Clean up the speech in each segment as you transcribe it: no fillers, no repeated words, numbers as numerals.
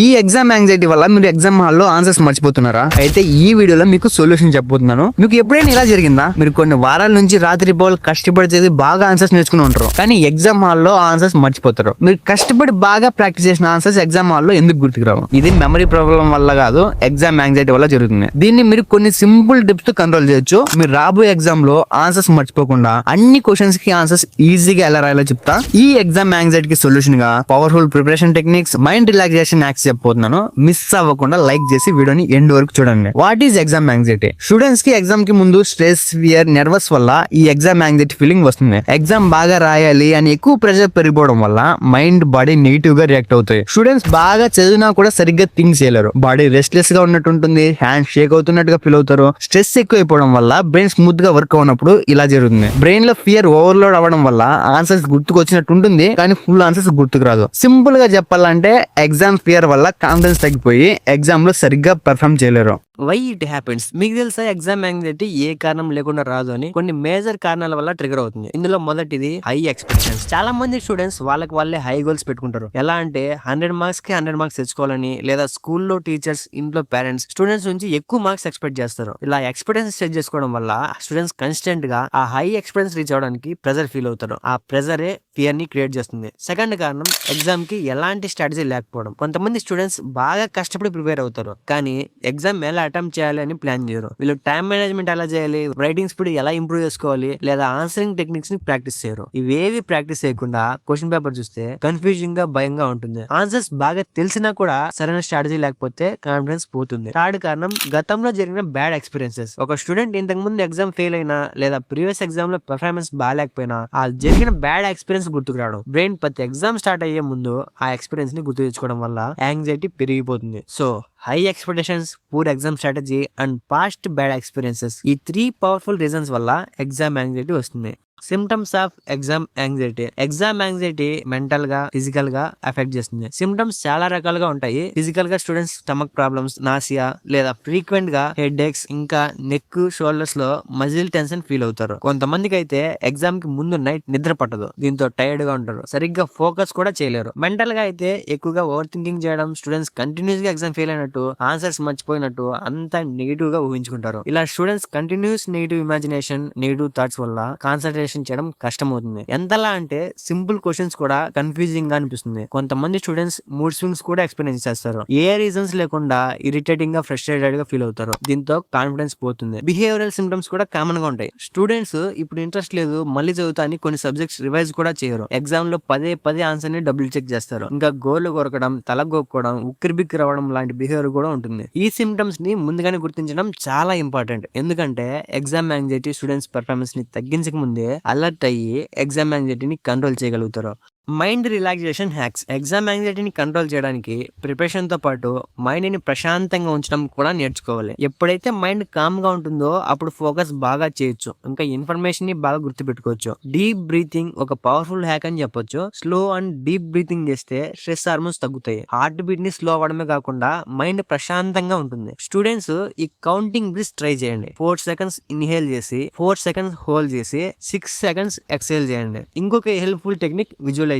ఈ exam anxiety వల్ల మీరు ఎగ్జామ్ హాల్లో ఆన్సర్స్ మర్చిపోతున్నారా? అయితే ఈ వీడియోలో మీకు సొల్యూషన్ చెప్పబోతున్నాను. మీకు ఎప్పుడైనా ఇలా జరిగిందా? మీరు కొన్ని వారాల నుంచి రాత్రి పోలు కష్టపడి చదివి బాగా ఆన్సర్స్ నేర్చుకుని ఉంటారు, కానీ ఎగ్జామ్ హాల్లో ఆన్సర్స్ మర్చిపోతారు. మీరు కష్టపడి బాగా ప్రాక్టీస్ చేసిన ఆన్సర్స్ ఎగ్జామ్ హాల్లో ఎందుకు గుర్తుకురావు? ఇది మెమరీ ప్రాబ్లం వల్ల కాదు, ఎగ్జామ్ యాంగ్జైటీ వల్ల జరుగుతుంది. దీన్ని మీరు కొన్ని సింపుల్ టిప్స్ తో కంట్రోల్ చేయొచ్చు. మీరు రాబోయే ఎగ్జామ్ లో ఆన్సర్స్ మర్చిపోకుండా అన్ని క్వశ్చన్స్ కి ఆన్సర్స్ ఈజీగా ఎలా రాయాలో చెప్తా. ఈ ఎగ్జామ్ యాంగ్జైటీ కి సొల్యూషన్ గా powerful preparation techniques, mind relaxation acts చెప్పబోతున్నాను. మిస్ అవ్వకుండా లైక్ చేసి వీడియోని ఎండ్ వరకు చూడండి. What is exam anxiety? Students కి ఎగ్జామ్ కి ముందు స్ట్రెస్, ఫియర్, నర్వస్ వల్ల ఈ ఎగ్జామ్ యాంగ్జైటీ ఫీలింగ్ వస్తుంది. ఎగ్జామ్ బాగా రాయాలి అని ఎక్కువ ప్రెషర్ పెరిగిపోవడం వల్ల మైండ్, బాడీ నెగిటివ్ గా రియాక్ట్ అవుతాయి. స్టూడెంట్స్ బాగా చదివినా కూడా సరిగ్గా థింక్ చేయలేరు. బాడీ రెస్ట్లెస్ గా ఉన్నట్టు ఉంటుంది, హ్యాండ్ షేక్ అవుతున్నట్టుగా ఫీల్ అవుతారు. స్ట్రెస్ ఎక్కువైపోవడం వల్ల బ్రెయిన్ స్మూత్ గా వర్క్ అవునప్పుడు ఇలా జరుగుతుంది. బ్రెయిన్ లో ఫియర్ ఓవర్లోడ్ అవ్వడం వల్ల ఆన్సర్స్ గుర్తుకు వచ్చినట్టు ఉంటుంది, కానీ ఫుల్ ఆన్సర్స్ గుర్తుకు రాదు. సింపుల్ గా చెప్పాలంటే ఎగ్జామ్ ఫియర్ వల్ల కాన్ఫిడెన్స్ తగ్గిపోయి ఎగ్జామ్ లో సరిగ్గా పెర్ఫామ్ చేయలేరు. Why it happens? మీకు తెలుసా ఎగ్జామ్ యాంగ్జైటీ ఏ కారణం లేకుండా రాదు అని? కొన్ని మేజర్ కారణాల వల్ల ట్రిగర్ అవుతుంది. ఇందులో మొదటిది హై ఎక్స్పెక్టేషన్స్. చాలా మంది స్టూడెంట్స్ వాళ్ళకి వాళ్ళే హై గోల్స్ పెట్టుకుంటారు. ఎలా అంటే 100 మార్క్స్ కి 100 మార్క్స్ తెచ్చుకోవాలని, లేదా స్కూల్లో టీచర్స్, ఇంట్లో పేరెంట్స్ స్టూడెంట్స్ నుంచి ఎక్కువ మార్క్స్ ఎక్స్పెక్ట్ చేస్తారు. ఇలా ఎక్స్పెక్టేషన్స్ సెట్ చేసుకోవడం వల్ల స్టూడెంట్స్ కన్స్టెంట్ గా ఆ హై ఎక్స్పెక్టెన్స్ రీచ్ అవడానికి ప్రెజర్ ఫీల్ అవుతారు. ఆ ప్రెజరే ఫియర్ ని క్రియేట్ చేస్తుంది. సెకండ్ కారణం ఎగ్జామ్ కి ఎలాంటి స్ట్రాటజీ లేకపోవడం. కొంతమంది స్టూడెంట్స్ బాగా కష్టపడి ప్రిపేర్ అవుతారు, కానీ ఎగ్జామ్ ఎలా అటెంప్ట్ చేయాలి అని ప్లాన్ చేయరు. వీళ్ళు టైం మేనేజ్మెంట్ ఎలా చేయాలి, రైటింగ్ స్పీడ్ ఎలా ఇంప్రూవ్ చేసుకోవాలి, లేదా ఆన్సరింగ్ టెక్నిక్స్ ని ప్రాక్టీస్ చేయరు. ఇవేవి ప్రాక్టీస్ చేయకుండా క్వశ్చన్ పేపర్ చూస్తే కన్ఫ్యూజింగ్ గా, భయంగా ఉంటుంది. ఆన్సర్స్ బాగా తెలిసినా కూడా సరైన స్ట్రాటజీ లేకపోతే కాన్ఫిడెన్స్ పోతుంది. థర్డ్ కారణం గతంలో జరిగిన బ్యాడ్ ఎక్స్పీరియన్సెస్. ఒక స్టూడెంట్ ఇంతకు ముందు ఎగ్జామ్ ఫెయిల్ అయినా, లేదా ప్రీవియస్ ఎగ్జామ్ లో పెర్ఫార్మెన్స్ బాగాలేకపోయినా ఆ జరిగిన బ్యాడ్ ఎక్స్పీరియన్స్ గుర్తుకు రావడం. బ్రెయిన్ ప్రతి ఎగ్జామ్ స్టార్ట్ అయ్యే ముందు ఆ ఎక్స్పీరియన్స్ ని గుర్తు తెచ్చుకోవడం వల్ల యాంగ్జైటీ పెరిగిపోతుంది. So high expectations, poor exam strategy and past bad experiences, ఈ 3 పవర్ఫుల్ రీజన్స్ వల్ల ఎగ్జామ్ యాంగ్జైటీ వస్తుంది. Symptoms of exam anxiety. Exam anxiety mental గా, ఫిజికల్ గా ఎఫెక్ట్ చేస్తుంది. సిమ్టమ్స్ చాలా రకాలుగా ఉంటాయి. ఫిజికల్ గా స్టూడెంట్స్ స్టమక్ ప్రాబ్లమ్స్, నాసియా, లేదా ఫ్రీక్వెంట్ గా హెడ్ ఏక్స్, ఇంకా నెక్, షోల్డర్స్ లో మజిల్ టెన్షన్ ఫీల్ అవుతారు. కొంతమందికి అయితే ఎగ్జామ్ కి ముందు నైట్ నిద్ర పట్టదు, దీంతో టైర్డ్ గా ఉంటారు, సరిగ్గా ఫోకస్ కూడా చేయలేరు. మెంటల్ గా అయితే ఎక్కువగా ఓవర్ థింకింగ్ చేయడం, స్టూడెంట్స్ కంటిన్యూస్ గా ఎగ్జామ్ ఫెయిల్ అయినట్టు, ఆన్సర్స్ మర్చిపోయినట్టు అంతా నెగిటివ్ గా ఊహించుకుంటారు. ఇలా students continuous negative imagination, negative thoughts వల్ల కాన్సన్ట్రేషన్ చేయడం కష్టమవుతుంది. ఎంతలా అంటే సింపుల్ క్వశ్చన్స్ కూడా కన్ఫ్యూజింగ్ గా అనిపిస్తుంది. కొంతమంది స్టూడెంట్స్ మూడ్ స్వింగ్స్ కూడా ఎక్స్పీరియన్స్ చేస్తారు. ఏ రీజన్స్ లేకుండా ఇరిటేటింగ్ గా, ఫ్రస్ట్రేటెడ్ గా ఫీల్ అవుతారు. దీంతో కాన్ఫిడెన్స్ పోతుంది. బిహేవియరల్ సింప్టమ్స్ కూడా కామన్ గా ఉంటాయి. స్టూడెంట్స్ ఇప్పుడు ఇంట్రెస్ట్ లేదు, మళ్ళీ చదువుతా అని కొన్ని సబ్జెక్ట్స్ రివైజ్ కూడా చేయరు. ఎగ్జామ్ లో పదే పదే ఆన్సర్ ని డబుల్ చెక్ చేస్తారు. ఇంకా గోర్లు కొరకడం, తల గోక్కోవడం, ఉక్కిరి బిక్కిరి అవ్వడం లాంటి బిహేవియర్ కూడా ఉంటుంది. ఈ సింప్టమ్స్ ని ముందుగానే గుర్తించడం చాలా ఇంపార్టెంట్. ఎందుకంటే ఎగ్జామ్ యాంగ్జైటీ స్టూడెంట్స్ పర్ఫార్మెన్స్ ని తగ్గించక ముందే అలర్ట్ అయ్యి ఎగ్జామ్ యాంగ్జైటీని కంట్రోల్ చేయగలుగుతారు. Mind relaxation hacks. ఎగ్జామ్ యాంగ్జైటీని కంట్రోల్ చేయడానికి ప్రిపరేషన్ తో పాటు మైండ్ ని ప్రశాంతంగా ఉంచడం కూడా నేర్చుకోవాలి. ఎప్పుడైతే మైండ్ కామ్ గా ఉంటుందో అప్పుడు ఫోకస్ బాగా చేయొచ్చు, ఇంకా ఇన్ఫర్మేషన్ ని బాగా గుర్తుపెట్టుకోవచ్చు. డీప్ బ్రీతింగ్ ఒక పవర్ఫుల్ హ్యాక్ అని చెప్పొచ్చు. స్లో అండ్ డీప్ బ్రీతింగ్ చేస్తే స్ట్రెస్ హార్మోన్స్ తగ్గుతాయి. హార్ట్ బీట్ ని స్లో అవ్వడమే కాకుండా మైండ్ ప్రశాంతంగా ఉంటుంది. స్టూడెంట్స్ ఈ కౌంటింగ్ బ్రీత్ ట్రై చేయండి. 4 సెకండ్స్ ఇన్హేల్ చేసి 4 సెకండ్స్ హోల్డ్ చేసి 6 సెకండ్స్ ఎక్సేల్ చేయండి. ఇంకొక హెల్ప్ఫుల్ టెక్నిక్ విజువలైజేషన్.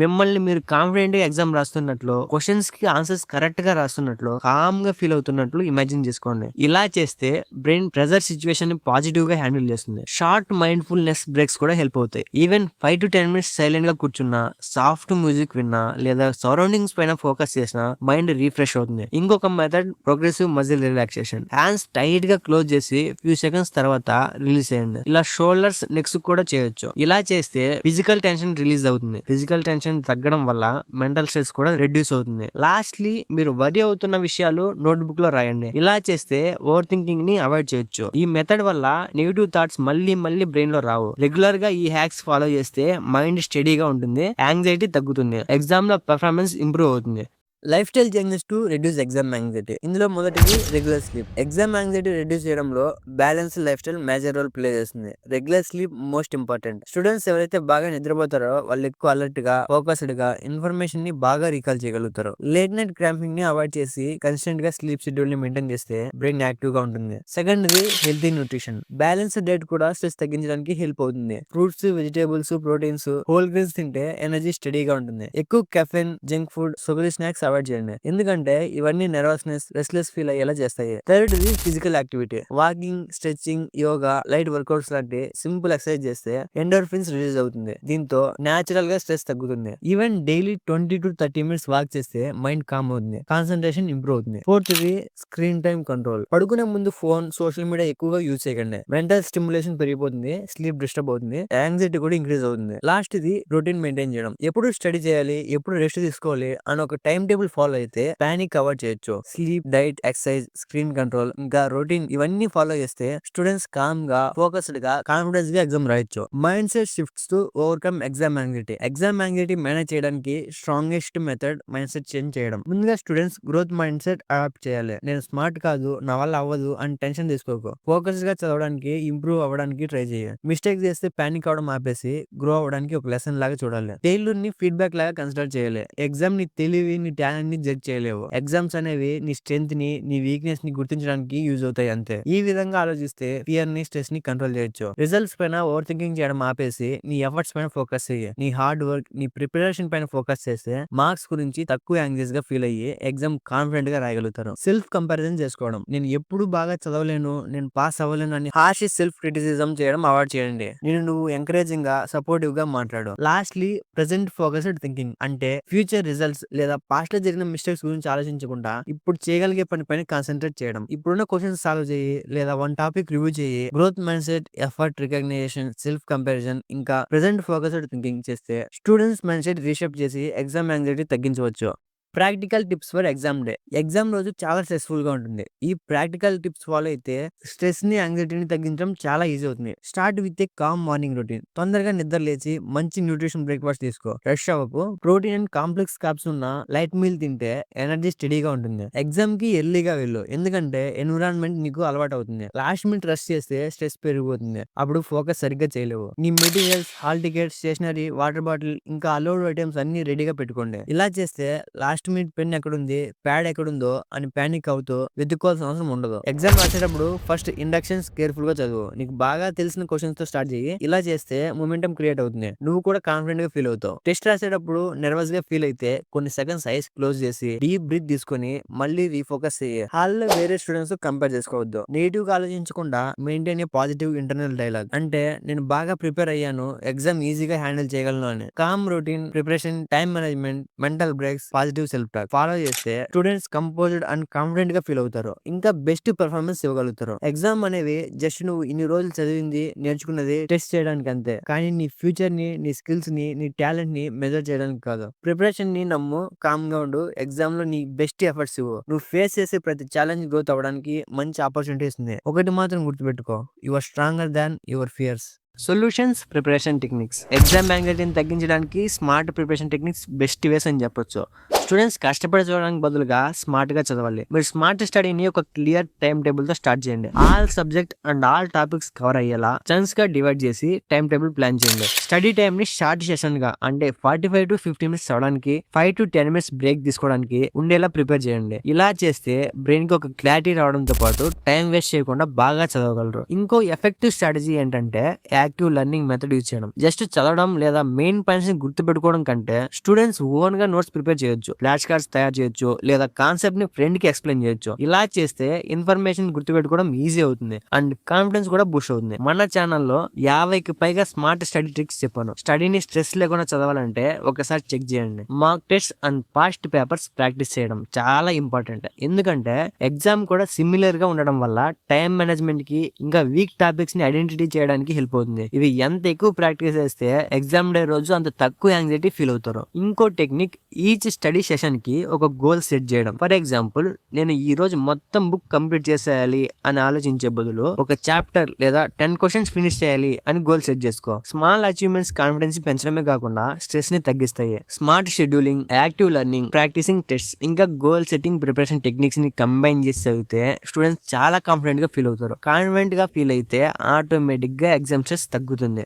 మిమ్మల్ని మీరు కాన్ఫిడెంట్ గా ఎగ్జామ్ రాస్తున్నట్లు, క్వశ్చన్స్ కి ఆన్సర్స్ కరెక్ట్ గా రాస్తున్నట్లు, కామ్ గా ఫీల్ అవుతున్నట్లు ఇమాజిన్ చేసుకోండి. ఇలా చేస్తే బ్రెయిన్ ప్రెజర్ సిచ్యువేషన్ ని పాజిటివ్ గా హ్యాండిల్ చేస్తుంది. షార్ట్ మైండ్ఫుల్నెస్ బ్రేక్స్ కూడా హెల్ప్ అవుతాయి. ఈవెన్ 5 to 10 minutes సైలెంట్ గా కూర్చున్నా, సాఫ్ట్ మ్యూజిక్ విన్నా, లేదా సరౌండింగ్స్ పైన ఫోకస్ చేసినా మైండ్ రీఫ్రెష్ అవుతుంది. ఇంకొక method progressive muscle relaxation. Hands tight గా క్లోజ్ చేసి ఫ్యూ సెకండ్స్ తర్వాత రిలీజ్ చేయండి. ఇలా షోల్డర్స్, నెక్స్ కూడా చేయొచ్చు. ఇలా చేస్తే ఫిజికల్ టెన్షన్ రిలీజ్ అవుతుంది. ఫిజికల్ టెన్షన్ తగ్గడం వల్ల మెంటల్ స్ట్రెస్ కూడా రెడ్యూస్ అవుతుంది. లాస్ట్లీ, మీరు వరి అవుతున్న విషయాలు నోట్బుక్ లో రాయండి. ఇలా చేస్తే ఓవర్ థింకింగ్ ని అవాయిడ్ చేయొచ్చు. ఈ మెథడ్ వల్ల నెగిటివ్ థాట్స్ మళ్ళీ బ్రెయిన్ లో రావు. రెగ్యులర్ గా ఈ హ్యాక్స్ ఫాలో చేస్తే మైండ్ స్టడీగా ఉంటుంది, యాంగ్జైటీ తగ్గుతుంది, ఎగ్జామ్ లో పెర్ఫార్మెన్స్ ఇంప్రూవ్ అవుతుంది. Lifestyle changes to reduce exam anxiety. ఇందులో మొదటిది regular sleep. Exam anxiety reduce చేయడంలో balance lifestyle major role play చేస్తుంది. Regular sleep most important. Students ఎవరైతే బాగా నిద్రపోతారో వాళ్ళు ఎక్కువ అలర్ట్ గా, ఫోకస్డ్ గా ఇన్ఫర్మేషన్ ని బాగా రీకాల్ చేయగలుగుతారు. లేట్ నైట్ క్రాంపింగ్ ని అవాయిడ్ చేసి కన్సిస్టెంట్ గా స్లీప్ షెడ్యూల్ ని మెయింటైన్ చేస్తే బ్రెయిన్ యాక్టివ్ గా ఉంటుంది. Second the healthy nutrition. Balanced diet కూడా స్ట్రెస్ తగ్గించడానికి హెల్ప్ అవుతుంది. Fruits, vegetables, proteins, whole grains తింటే ఎనర్జీ స్టడీగా ఉంటుంది. ఎక్కువ caffeine, junk food, sugary snacks avoid చేయండి, ఎందుకంటే ఇవన్నీ నెర్వస్నెస్, రెస్ట్లెస్ ఫీల్ అయ్యేలా చేస్తాయి. థర్డ్ ఇది physical activity. Walking, stretching, yoga, light workouts లాంటి సింపుల్ ఎక్సర్సైజ్ చేస్తే ఎండోర్ఫిన్స్ రిలీజ్ అవుతుంది. దీంతో నేచురల్ గా స్ట్రెస్ తగ్గుతుంది. Even daily 20 to 30 minutes walk చేస్తే మైండ్ కామ్ అవుతుంది, కాన్సన్ట్రేషన్ ఇంప్రూవ్ అవుతుంది. ఫోర్త్ ఇది స్క్రీన్ టైం కంట్రోల్. పడుకునే ముందు ఫోన్, సోషల్ మీడియా ఎక్కువగా యూజ్ చేయకండి. మెంటల్ స్టిమ్యులేషన్ పెరిగిపోతుంది, స్లీప్ డిస్టర్బ్ అవుతుంది, యాంగ్జైటీ కూడా ఇంక్రీజ్ అవుతుంది. లాస్ట్ ఇది రొటీన్ మెయింటైన్ చేయడం. ఎప్పుడు స్టడీ చేయాలి, ఎప్పుడు రెస్ట్ తీసుకోవాలి అని ఒక టైం టేబుల్ ఫాలో అయితే పానిక్ అవాయిడ్ చేయొచ్చు. Sleep, diet, exercise, screen control, ఇంకా రొటీన్ ఇవన్నీ ఫాలో చేస్తే స్టూడెంట్స్ కామ్ గా, ఫోకస్డ్ గా, కాన్ఫిడెన్స్ గా ఎగ్జామ్ రాయొచ్చు. Mindset shifts to overcome exam anxiety. Exam anxiety manage చేయడానికి strongest method mindset change చేయడం. ముందుగా students growth mind set adapt చేయాలి. నేను స్మార్ట్ కాదు, నా వల్ల అవ్వదు అని టెన్షన్ తీసుకోకు. ఫోకస్ గా చదవడానికి, ఇంప్రూవ్ అవ్వడానికి ట్రై చేయాలి. మిస్టేక్ చేస్తే పానిక్ అవడం ఆపేసి గ్రో అవ్వడానికి ఒక లెసన్ లాగా చూడాలి. ఫెయిల్యూర్ ని ఫీడ్బ్యాక్ లాగా కన్సిడర్ చేయాలి. ఎగ్జామ్ ని తెలివి, నీ టాలెంట్ ని జడ్జ్ చేయలేవు. ఎగ్జామ్స్ అనేవి నీ స్ట్రెంత్ ని, నీ వీక్నెస్ ని గుర్తించడానికి యూజ్ అవుతాయి అంతే. ఈ విధంగా ఆలోచిస్తే ఫియర్ ని, స్ట్రెస్ ని కంట్రోల్ చేయొచ్చు. రిజల్ట్స్ పైన ఓవర్ థింకింగ్ చేయడం ఆపేసి నీ ఎఫర్ట్స్ పైన ఫోకస్ చేయి. నీ హార్డ్ వర్క్, నీ ప్రిపరేషన్ పైన ఫోకస్ చేస్తే మార్క్స్ గురించి తక్కువ యాంగ్జైస్ గా ఫీల్ అయ్యి ఎగ్జామ్ కాన్ఫిడెంట్ గా రాయగలుగుతారు. సెల్ఫ్ కంపారిజన్ చేసుకోవడం. నేను ఎప్పుడు బాగా చదవలేను, నేను పాస్ అవ్వలేను అని హార్ష్ సెల్ఫ్ క్రిటిసిజం చేయడం అవాయిడ్ చేయండి. నేను నువ్వు ఎంకరేజింగ్ గా, సపోర్టివ్ గా మాట్లాడు. Lastly present focused thinking. అంటే ఫ్యూచర్ రిజల్ట్స్ లేదా పాస్ట్ లో జరిగిన మిస్టేక్స్ గురించి ఆలోచించకుండా ఇప్పుడు చేయగలిగే పని పైన కాన్సన్ట్రేట్ చేయడం. ఇప్పుడున్న క్వశ్చన్స్ సాల్వ్ చేయి లేదా వన్ టాపిక్ రివ్యూ చేయి. Growth mind set, effort recognition, self comparison, ఇంకా ప్రెసెంట్ ఫోకస్డ్ థింకింగ్ చేస్తే స్టూడెంట్స్ మైండ్ సెట్ రీషేప్ చేసి ఎగ్జామ్ యాంగ్జైటీ తగ్గించవచ్చు. Practical tips for exam day. Exam రోజు చాలా స్ట్రెస్ఫుల్ గా ఉంటుంది. ఈ ప్రాక్టికల్ టిప్స్ ఫాలో అయితే స్ట్రెస్ ని, యాంగ్జైటీని తగ్గించడం చాలా ఈజీ అవుతుంది. Start with a calm morning routine. తొందరగా నిద్ర లేచి మంచి న్యూట్రిషన్ బ్రేక్ఫాస్ట్ తీసుకో. ఫ్రెష్ అవ్వకు. ప్రోటీన్ అండ్ కాంప్లెక్స్ క్యాప్స్ ఉన్న లైట్ మీల్ తింటే ఎనర్జీ స్టడీగా ఉంటుంది. ఎగ్జామ్ కి ఎర్లీగా వెళ్ళు, ఎందుకంటే ఎన్విరాన్మెంట్ నీకు అలవాటు అవుతుంది. లాస్ట్ మినిట్ రెస్ట్ చేస్తే స్ట్రెస్ పెరిగిపోతుంది, అప్పుడు ఫోకస్ సరిగ్గా చేయలేవు. నీ materials, hall ticket, stationery, water bottle, ఇంకా అలౌడ్ ఐటమ్స్ అన్ని రెడీగా పెట్టుకోండి. ఇలా చేస్తే లాస్ట్ మినిట్ పెన్ ఎక్కడుంది, ప్యాడ్ ఎక్కడుందో అని పానిక్ అవుతూ వెతుక్కోవాల్సిన అవసరం ఉండదు. ఎగ్జామ్ రాసేటప్పుడు ఫస్ట్ ఇండక్షన్స్ కేర్ఫుల్ గా చదువు. నీకు బాగా తెలిసిన క్వశ్చన్స్ తో స్టార్ట్ చేయి. ఇలా చేస్తే మొమెంటం క్రియేట్ అవుతుంది, నువ్వు కూడా కాన్ఫిడెంట్ గా ఫీల్ అవుతావు. టెస్ట్ రాసేటప్పుడు నర్వస్ గా ఫీల్ అయితే కొన్ని సెకండ్స్ ఐస్ క్లోజ్ చేసి డీప్ బ్రీత్ తీసుకొని మళ్ళీ రీఫోకస్ చేయి. హాల్లో వేరే స్టూడెంట్స్ తో కంపేర్ చేసుకోవద్దు. నెగిటివ్ గా ఆలోచించకుండా maintain a positive internal dialogue. అంటే నేను బాగా ప్రిపేర్ అయ్యాను, ఎగ్జామ్ ఈజీగా హ్యాండిల్ చేయగలను అని. Calm routine, preparation, time management, mental breaks, positive self talk follow చేస్తే స్టూడెంట్స్ కంపోజ్డ్ అండ్ కాన్ఫిడెంట్ గా ఫీల్ అవుతారు, ఇంకా బెస్ట్ పెర్ఫార్మెన్స్ ఇవ్వగలుగుతారు. ఎగ్జామ్ అనేవి జస్ట్ నువ్వు ఇన్ని రోజులు చదివింది, నేర్చుకున్నది టెస్ట్ చేయడానికి అంతే, కానీ నీ ఫ్యూచర్ ని, నీ స్కిల్స్ ని, నీ టాలెంట్ ని మెజర్ చేయడానికి కాదు. ప్రిపరేషన్ ని నమ్ము, కామ్ గా ఉండు, ఎగ్జామ్ లో నీ బెస్ట్ ఎఫర్ట్స్ ఇవ్వు. నువ్వు ఫేస్ చేసే ప్రతి ఛాలెంజ్ గ్రోత్ అవ్వడానికి మంచి ఆపర్చునిటీస్ ఉంది. ఒకటి మాత్రం గుర్తుపెట్టుకో, you are stronger than your fears. Solutions, preparation techniques. Exam యాంగ్జైటీని తగ్గించడానికి smart preparation techniques best ways అని చెప్పొచ్చు. స్టూడెంట్స్ కష్టపడి చదవడానికి బదులుగా స్మార్ట్ గా చదవాలి. మీరు స్మార్ట్ స్టడీని ఒక క్లియర్ టైం టేబుల్ తో స్టార్ట్ చేయండి. All subject and all topics cover అయ్యేలా చంక్స్ గా డివైడ్ చేసి టైం టేబుల్ ప్లాన్ చేయండి. స్టడీ టైం ని షార్ట్ సెషన్ గా, అంటే 45 to 50 minutes చదవడానికి, 5 to 10 minutes బ్రేక్ తీసుకోవడానికి ఉండేలా ప్రిపేర్ చేయండి. ఇలా చేస్తే బ్రెయిన్ కి ఒక క్లారిటీ రావడంతో పాటు టైం వేస్ట్ చేయకుండా బాగా చదవగలరు. ఇంకో ఎఫెక్టివ్ స్ట్రాటజీ ఏంటంటే యాక్టివ్ లెర్నింగ్ మెథడ్ యూజ్ చేయడం. జస్ట్ చదవడం లేదా మెయిన్ పాయింట్స్ ని గుర్తు పెట్టుకోవడం కంటే స్టూడెంట్స్ ఓన్ గా నోట్స్ ప్రిపేర్ చేయొచ్చు, ఫ్లాష్ కార్డ్స్ తయారు చేయొచ్చు, లేదా కాన్సెప్ట్ ని ఫ్రెండ్ కి ఎక్స్ప్లెయిన్ చేయొచ్చు. ఇలా చేస్తే ఇన్ఫర్మేషన్ గుర్తు పెట్టుకోవడం ఈజీ అవుతుంది అండ్ కాన్ఫిడెన్స్ కూడా బూస్ట్ అవుతుంది. మన ఛానల్లో 50కి పైగా స్మార్ట్ స్టడీ ట్రిక్స్ చెప్పాను. స్టడీని స్ట్రెస్ లేకుండా చదవాలంటే ఒకసారి చెక్ చేయండి. Mark test and past papers practice చేయడం చాలా ఇంపార్టెంట్, ఎందుకంటే ఎగ్జామ్ కూడా సిమిలర్ గా ఉండడం వల్ల టైం మేనేజ్మెంట్ కి, ఇంకా వీక్ టాపిక్స్ ని ఐడెంటిటీ చేయడానికి హెల్ప్ అవుతుంది. ఇవి ఎంత ఎక్కువ ప్రాక్టీస్ చేస్తే ఎగ్జామ్ డే రోజు అంత తక్కువ యాంగ్జైటీ ఫీల్ అవుతారు. ఇంకో టెక్నిక్, ఈచ్ స్టడీ సెషన్ కి ఒక గోల్ సెట్ చేయడం. ఫర్ ఎగ్జాంపుల్, నేను ఈ రోజు మొత్తం బుక్ కంప్లీట్ చేసేయాలి అని ఆలోచించే బదులు ఒక చాప్టర్ లేదా 10 questions ఫినిష్ చేయాలి అని గోల్ సెట్ చేసుకో. స్మాల్ అచీవ్మెంట్స్ కాన్ఫిడెన్స్ పెంచడమే కాకుండా స్ట్రెస్ ని తగ్గిస్తాయి. Smart scheduling, active learning, practising test, ఇంకా గోల్ సెట్టింగ్ ప్రిపరేషన్ టెక్నిక్స్ ని కంబైన్ చేసి చదివితే స్టూడెంట్స్ చాలా కాన్ఫిడెంట్ గా ఫీల్ అవుతారు. కాన్ఫిడెంట్ గా ఫీల్ అయితే ఆటోమేటిక్ గా ఎగ్జామ్ స్ట్రెస్ తగ్గుతుంది.